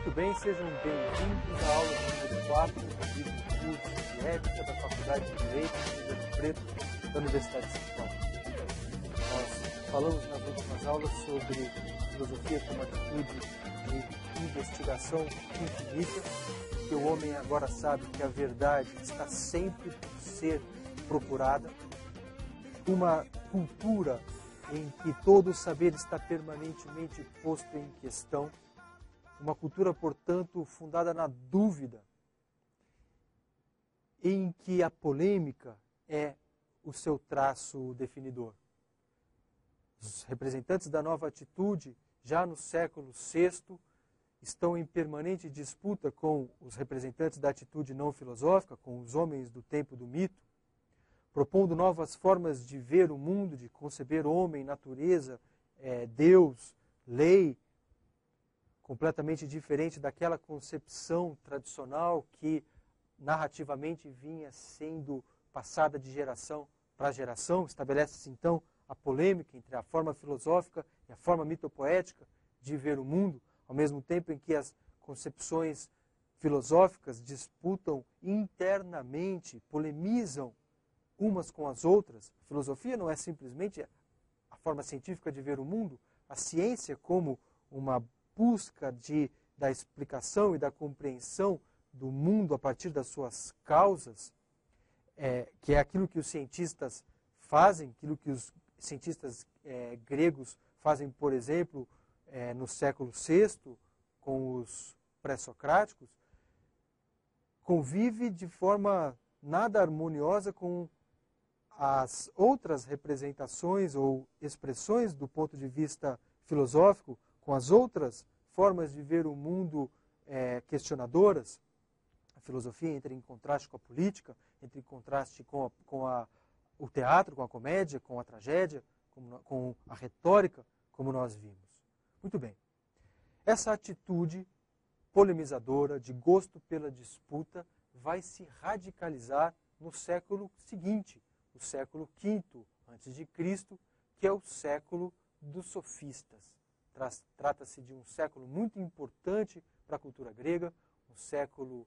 Muito bem, sejam bem-vindos à aula de número 4 do curso de Ética da Faculdade de Direito de Ribeirão Preto da Universidade de São Paulo. Nós falamos nas últimas aulas sobre filosofia como atitude de investigação infinita, que o homem agora sabe que a verdade está sempre por ser procurada, uma cultura em que todo o saber está permanentemente posto em questão, uma cultura, portanto, fundada na dúvida, em que a polêmica é o seu traço definidor. Os representantes da nova atitude, já no século VI, estão em permanente disputa com os representantes da atitude não filosófica, com os homens do tempo do mito, propondo novas formas de ver o mundo, de conceber homem, natureza, Deus, lei, completamente diferente daquela concepção tradicional que narrativamente vinha sendo passada de geração para geração. Estabelece-se então a polêmica entre a forma filosófica e a forma mitopoética de ver o mundo, ao mesmo tempo em que as concepções filosóficas disputam internamente, polemizam umas com as outras. A filosofia não é simplesmente a forma científica de ver o mundo, a ciência como uma busca da explicação e da compreensão do mundo a partir das suas causas, que é aquilo que os cientistas fazem, aquilo que os cientistas gregos fazem, por exemplo, no século VI, com os pré-socráticos, convive de forma nada harmoniosa com as outras representações ou expressões do ponto de vista filosófico, com as outras formas de ver o mundo questionadoras. A filosofia entra em contraste com a política, entra em contraste com o teatro, com a comédia, com a tragédia, com a retórica, como nós vimos. Muito bem. Essa atitude polemizadora, de gosto pela disputa, vai se radicalizar no século seguinte, o século V a.C., que é o século dos sofistas. Trata-se de um século muito importante para a cultura grega, um século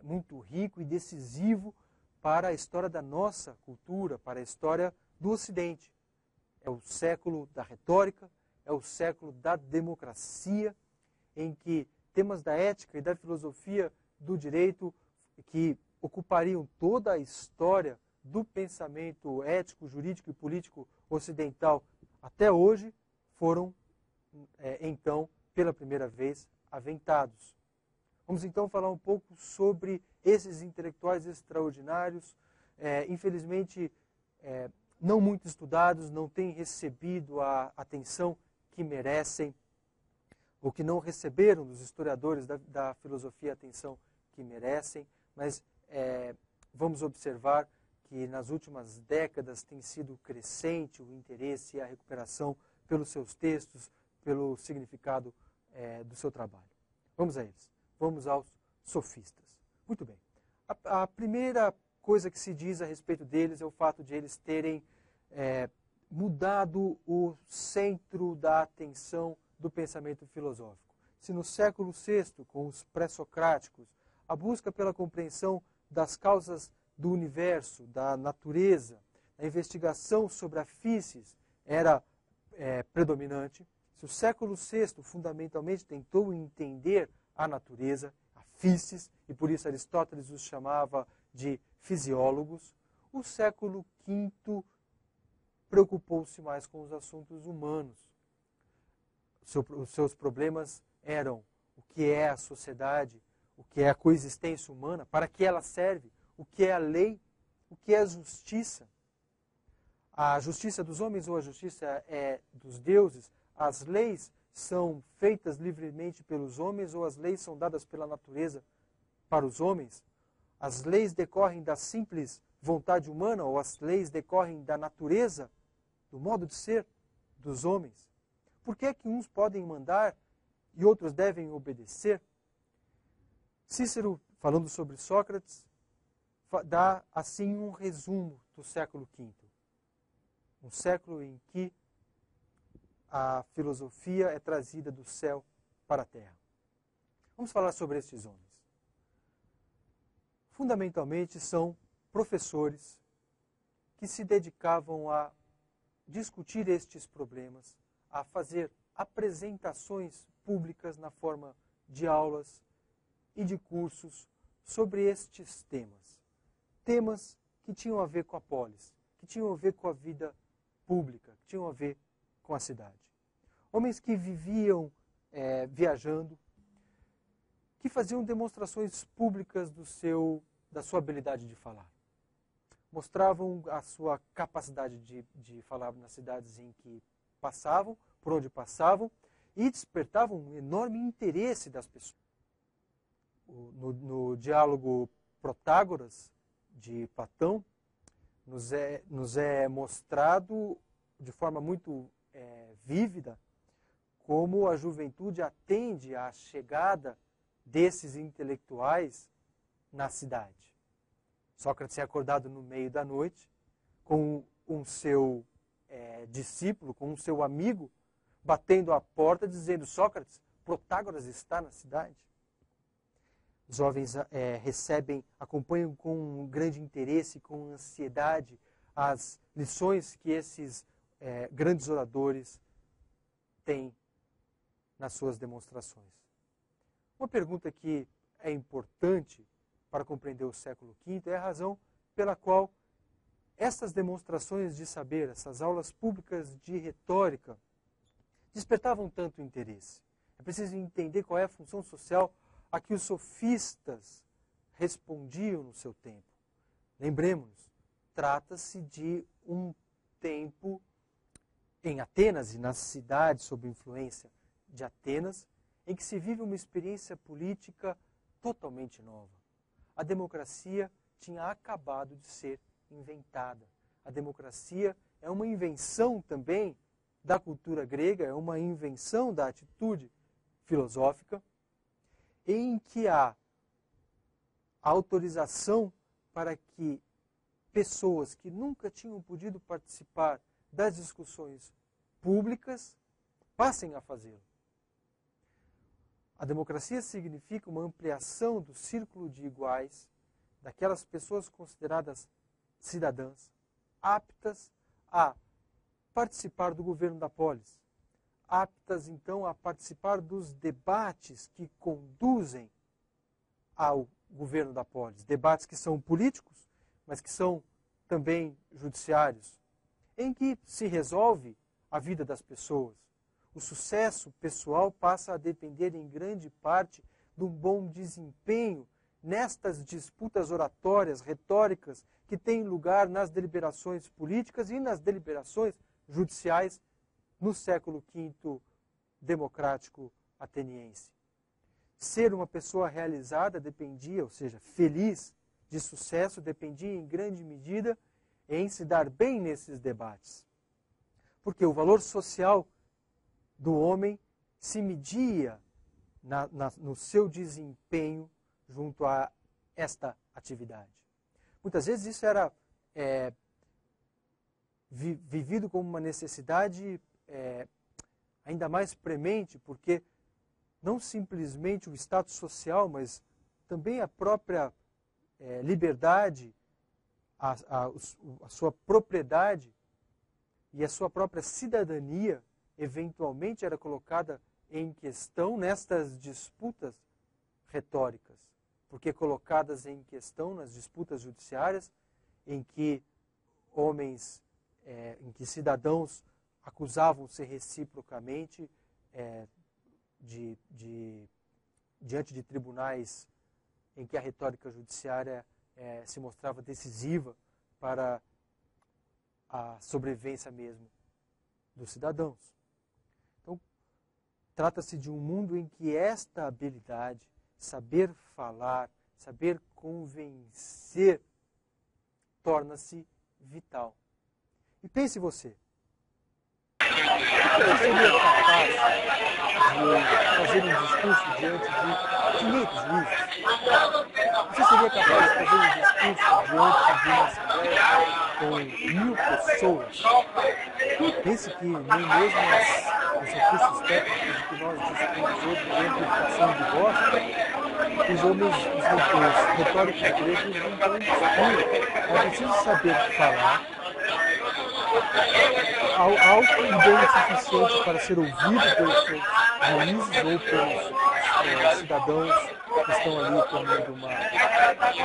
muito rico e decisivo para a história da nossa cultura, para a história do Ocidente. É o século da retórica, é o século da democracia, em que temas da ética e da filosofia do direito, que ocupariam toda a história do pensamento ético, jurídico e político ocidental até hoje, foram então, pela primeira vez, aventados. Vamos então falar um pouco sobre esses intelectuais extraordinários, infelizmente não muito estudados, não têm recebido a atenção que merecem, ou que não receberam dos historiadores da filosofia a atenção que merecem, mas vamos observar que nas últimas décadas tem sido crescente o interesse e a recuperação pelos seus textos, pelo significado do seu trabalho. Vamos a eles. Vamos aos sofistas. Muito bem. A primeira coisa que se diz a respeito deles é o fato de eles terem mudado o centro da atenção do pensamento filosófico. Se no século VI, com os pré-socráticos, a busca pela compreensão das causas do universo, da natureza, a investigação sobre a físis era predominante, se o século VI fundamentalmente tentou entender a natureza, a físis, e por isso Aristóteles os chamava de fisiólogos, o século V preocupou-se mais com os assuntos humanos. Os seus problemas eram o que é a sociedade, o que é a coexistência humana, para que ela serve, o que é a lei, o que é a justiça. A justiça dos homens ou a justiça dos deuses, as leis são feitas livremente pelos homens ou as leis são dadas pela natureza para os homens? As leis decorrem da simples vontade humana ou as leis decorrem da natureza, do modo de ser dos homens? Por que é que uns podem mandar e outros devem obedecer? Cícero, falando sobre Sócrates, dá assim um resumo do século V. Um século em que a filosofia é trazida do céu para a terra. Vamos falar sobre estes homens. Fundamentalmente são professores que se dedicavam a discutir estes problemas, a fazer apresentações públicas na forma de aulas e de cursos sobre estes temas. Temas que tinham a ver com a polis, que tinham a ver com a vida pública, que tinham a ver com a cidade. Homens que viviam viajando, que faziam demonstrações públicas da sua habilidade de falar. Mostravam a sua capacidade de falar nas cidades em que passavam, por onde passavam, e despertavam um enorme interesse das pessoas. No diálogo Protágoras, de Platão, nos é mostrado de forma muito vívida como a juventude atende à chegada desses intelectuais na cidade. Sócrates é acordado no meio da noite com um seu discípulo, com um seu amigo, batendo a porta dizendo: Sócrates, Protágoras está na cidade. Os jovens acompanham com grande interesse, com ansiedade, as lições que esses grandes oradores têm nas suas demonstrações. Uma pergunta que é importante para compreender o século V é a razão pela qual essas demonstrações de saber, essas aulas públicas de retórica, despertavam tanto interesse. É preciso entender qual é a função social a que os sofistas respondiam no seu tempo. Lembremos-nos, trata-se de um tempo em Atenas e nas cidades sob influência de Atenas, em que se vive uma experiência política totalmente nova. A democracia tinha acabado de ser inventada. A democracia é uma invenção também da cultura grega, é uma invenção da atitude filosófica, em que há autorização para que pessoas que nunca tinham podido participar das discussões públicas passem a fazê-lo. A democracia significa uma ampliação do círculo de iguais daquelas pessoas consideradas cidadãs, aptas a participar do governo da polis, aptas, então, a participar dos debates que conduzem ao governo da polis. Debates que são políticos, mas que são também judiciários, em que se resolve a vida das pessoas. O sucesso pessoal passa a depender, em grande parte, de um bom desempenho nestas disputas oratórias, retóricas, que têm lugar nas deliberações políticas e nas deliberações judiciais no século V democrático ateniense. Ser uma pessoa realizada dependia, ou seja, feliz, de sucesso, dependia em grande medida em se dar bem nesses debates. Porque o valor social do homem se media no seu desempenho junto a esta atividade. Muitas vezes isso era vivido como uma necessidade ainda mais premente, porque não simplesmente o status social, mas também a própria liberdade, a sua propriedade e a sua própria cidadania eventualmente era colocada em questão nestas disputas retóricas, porque colocadas em questão nas disputas judiciárias, em que em que cidadãos acusavam-se reciprocamente diante de tribunais em que a retórica judiciária se mostrava decisiva para a sobrevivência mesmo dos cidadãos. Então, trata-se de um mundo em que esta habilidade, saber falar, saber convencer, torna-se vital. E pense você, você seria capaz de fazer um discurso diante de 500 juízes? Você seria capaz de fazer um discurso diante de uma assembleia com 1000 pessoas? Pense que nem mesmo os recursos técnicos que nós dispomos hoje dentro da educação de voz os retóricos gregos não estão discutindo. É preciso saber falar, alto e bem o suficiente para ser ouvido pelos seus juízes ou pelos cidadãos que estão ali tomando uma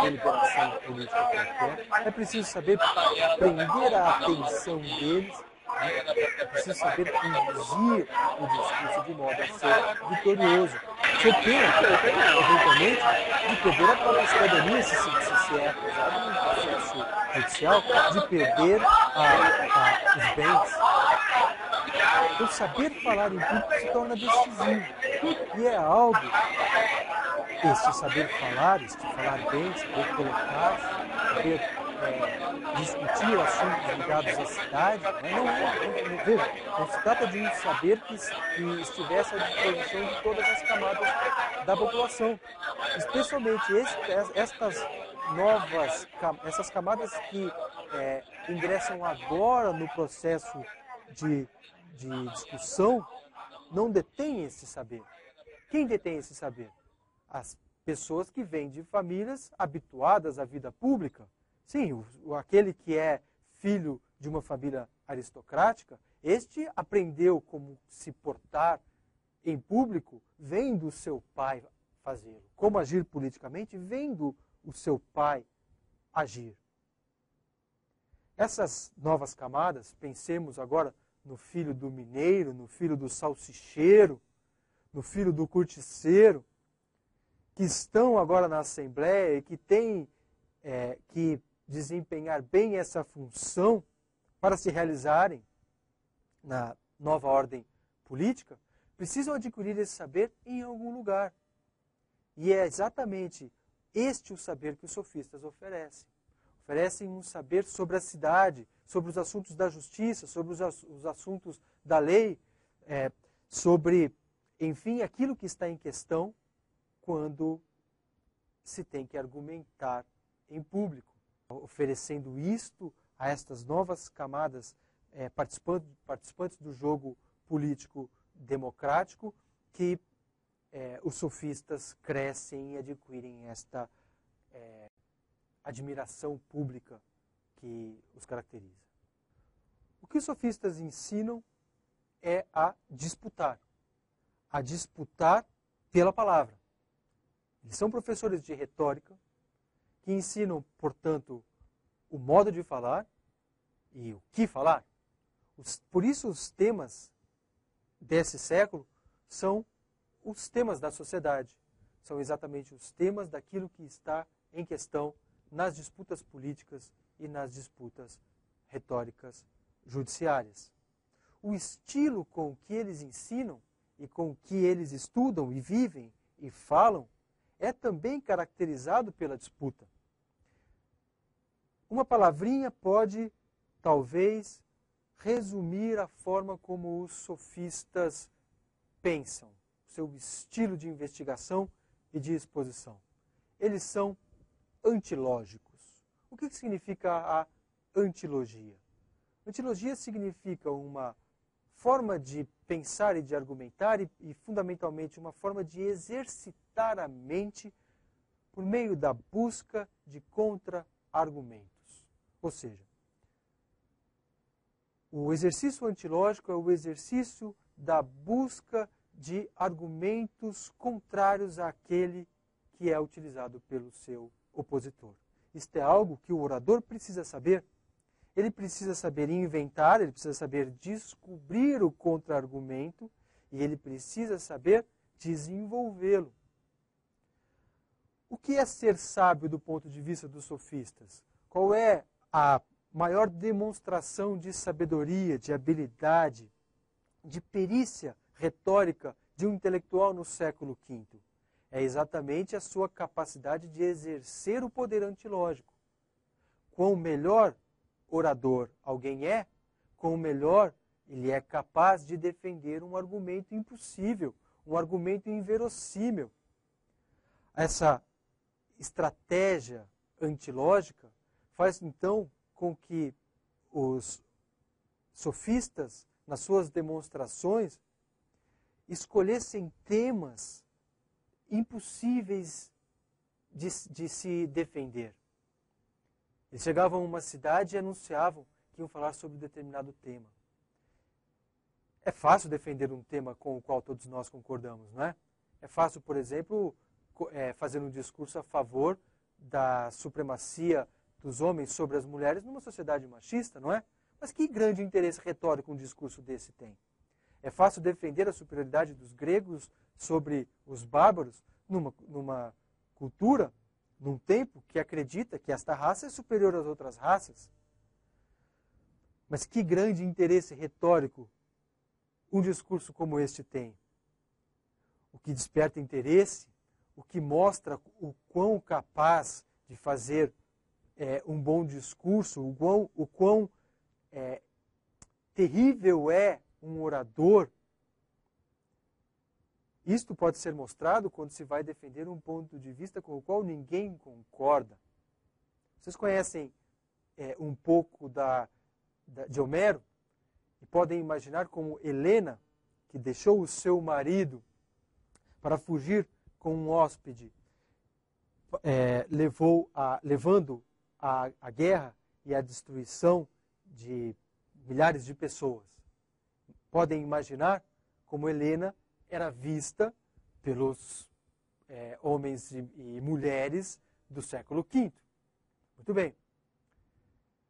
deliberação política qualquer. É preciso saber prender a atenção deles. É preciso saber conduzir o discurso de modo a ser vitorioso. Sob pena, eventualmente, de perder a própria cidadania, se é acusado num processo judicial, de perder os bens. Então, saber falar em público se torna decisivo. E é algo, este saber falar bem, saber colocar-se, saber discutir assuntos ligados à cidade, não se trata de um saber que estivesse à disposição de todas as camadas da população. Especialmente essas camadas que ingressam agora no processo de discussão, não detêm esse saber. Quem detém esse saber? As pessoas que vêm de famílias habituadas à vida pública. Sim, aquele que é filho de uma família aristocrática, este aprendeu como se portar em público vendo o seu pai fazê-lo. Como agir politicamente vendo o seu pai agir. Essas novas camadas, pensemos agora no filho do mineiro, no filho do salsicheiro, no filho do corticeiro, que estão agora na Assembleia e que têm que desempenhar bem essa função para se realizarem na nova ordem política, precisam adquirir esse saber em algum lugar. E é exatamente este o saber que os sofistas oferecem. Oferecem um saber sobre a cidade, sobre os assuntos da justiça, sobre os assuntos da lei, sobre, enfim, aquilo que está em questão quando se tem que argumentar em público. Oferecendo isto a estas novas camadas participantes do jogo político democrático, que os sofistas crescem e adquirem esta admiração pública que os caracteriza. O que os sofistas ensinam é a disputar pela palavra. Eles são professores de retórica, que ensinam, portanto, o modo de falar e o que falar. Por isso, os temas desse século são os temas da sociedade. São exatamente os temas daquilo que está em questão nas disputas políticas e nas disputas retóricas judiciárias. O estilo com que eles ensinam e com que eles estudam e vivem e falam é também caracterizado pela disputa. Uma palavrinha pode, talvez, resumir a forma como os sofistas pensam, seu estilo de investigação e de exposição. Eles são antilógicos. O que significa a antilogia? Antilogia significa uma forma de pensar e de argumentar e fundamentalmente, uma forma de exercitar a mente por meio da busca de contra-argumentos. Ou seja, o exercício antilógico é o exercício da busca de argumentos contrários àquele que é utilizado pelo seu opositor. Isto é algo que o orador precisa saber. Ele precisa saber inventar, ele precisa saber descobrir o contra-argumento e ele precisa saber desenvolvê-lo. O que é ser sábio do ponto de vista dos sofistas? Qual é a maior demonstração de sabedoria, de habilidade, de perícia retórica de um intelectual no século V? É exatamente a sua capacidade de exercer o poder antilógico. Quão melhor orador alguém é, quão melhor ele é capaz de defender um argumento impossível, um argumento inverossímil. Essa estratégia antilógica faz, então, com que os sofistas, nas suas demonstrações, escolhessem temas impossíveis de se defender. Eles chegavam a uma cidade e anunciavam que iam falar sobre determinado tema. É fácil defender um tema com o qual todos nós concordamos, não é? É fácil, por exemplo, fazer um discurso a favor da supremacia dos homens sobre as mulheres numa sociedade machista, não é? Mas que grande interesse retórico um discurso desse tem? É fácil defender a superioridade dos gregos sobre os bárbaros numa cultura, num tempo que acredita que esta raça é superior às outras raças. Mas que grande interesse retórico um discurso como este tem? O que desperta interesse, o que mostra o quão capaz de fazer um bom discurso, o quão terrível é um orador. Isto pode ser mostrado quando se vai defender um ponto de vista com o qual ninguém concorda. Vocês conhecem um pouco de Homero? E podem imaginar como Helena, que deixou o seu marido para fugir com um hóspede, levando a guerra e a destruição de milhares de pessoas. Podem imaginar como Helena era vista pelos homens e mulheres do século V. Muito bem.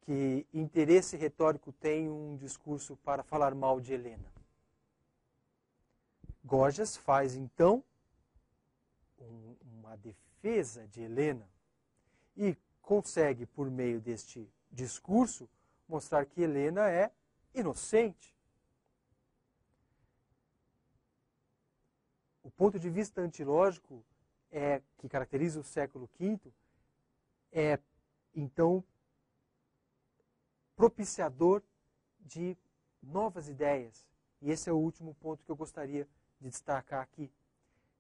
Que interesse retórico tem um discurso para falar mal de Helena? Gorgias faz, então, uma defesa de Helena e consegue, por meio deste discurso, mostrar que Helena é inocente. O ponto de vista antilógico que caracteriza o século V é, então, propiciador de novas ideias. E esse é o último ponto que eu gostaria de destacar aqui.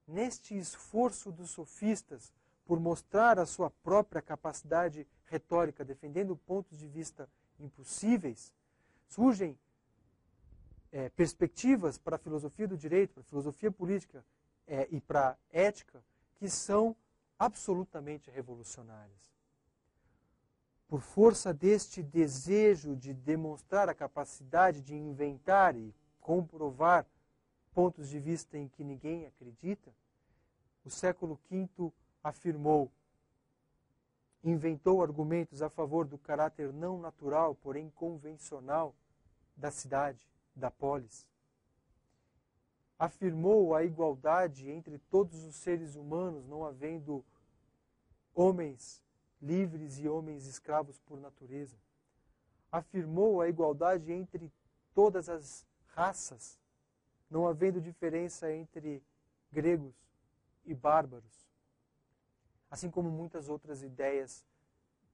Neste esforço dos sofistas por mostrar a sua própria capacidade retórica, defendendo pontos de vista impossíveis, surgem perspectivas para a filosofia do direito, para a filosofia política e para a ética que são absolutamente revolucionárias. Por força deste desejo de demonstrar a capacidade de inventar e comprovar pontos de vista em que ninguém acredita, o século V inventou argumentos a favor do caráter não natural, porém convencional, da cidade, da polis. Afirmou a igualdade entre todos os seres humanos, não havendo homens livres e homens escravos por natureza. Afirmou a igualdade entre todas as raças, não havendo diferença entre gregos e bárbaros. Assim como muitas outras ideias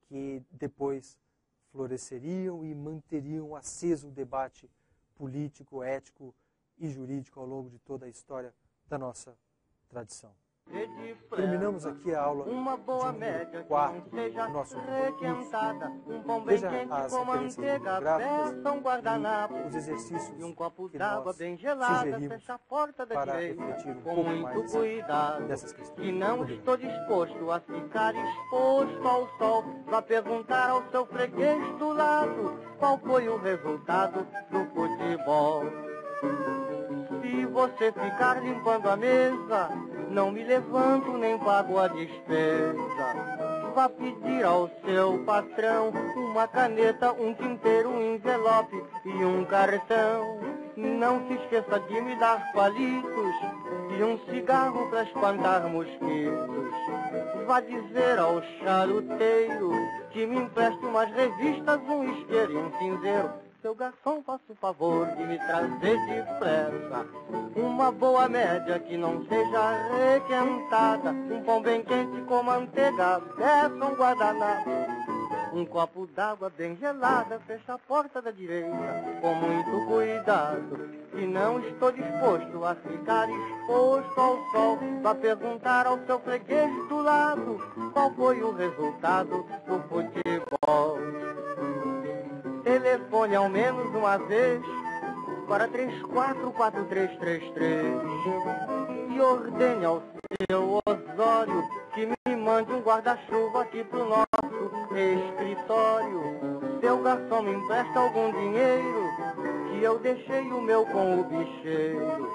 que depois floresceriam e manteriam aceso o debate político, ético e jurídico ao longo de toda a história da nossa tradição. Terminamos aqui a aula de número 4 do nosso curso. Veja as referências bibliográficas e os exercícios que nós sugerimos para refletir um pouco mais dessas questões. E não estou disposto a ficar exposto ao sol para perguntar ao seu freguês do lado qual foi o resultado do futebol. Se você ficar limpando a mesa, não me levanto nem pago a despesa. Vá pedir ao seu patrão uma caneta, um tinteiro, um envelope e um cartão. Não se esqueça de me dar palitos e um cigarro para espantar mosquitos. Vá dizer ao charuteiro que me empreste umas revistas, um isqueiro e um cinzeiro. Seu garçom, faça o favor de me trazer depressa uma boa média que não seja requentada, um pão bem quente com manteiga, peça um guardanapo, um copo d'água bem gelada, fecha a porta da direita com muito cuidado. E não estou disposto a ficar exposto ao sol para perguntar ao seu freguês do lado qual foi o resultado do futebol. Telefone ao menos uma vez para 344333 e ordene ao seu Osório que me mande um guarda-chuva aqui pro nosso escritório. Seu garçom me empresta algum dinheiro, que eu deixei o meu com o bicheiro.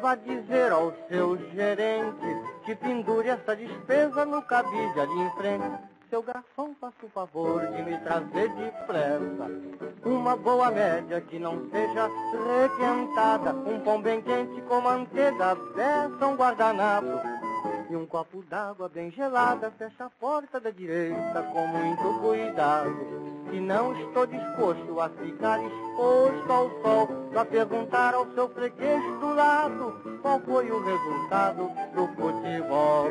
Vá dizer ao seu gerente que pendure essa despesa no cabide ali em frente. Seu garçom, faça o favor de me trazer depressa uma boa média que não seja requentada, um pão bem quente com manteiga, beça, um guardanapo e um copo d'água bem gelada. Fecha a porta da direita com muito cuidado, que não estou disposto a ficar exposto ao sol pra perguntar ao seu freguês do lado qual foi o resultado do futebol.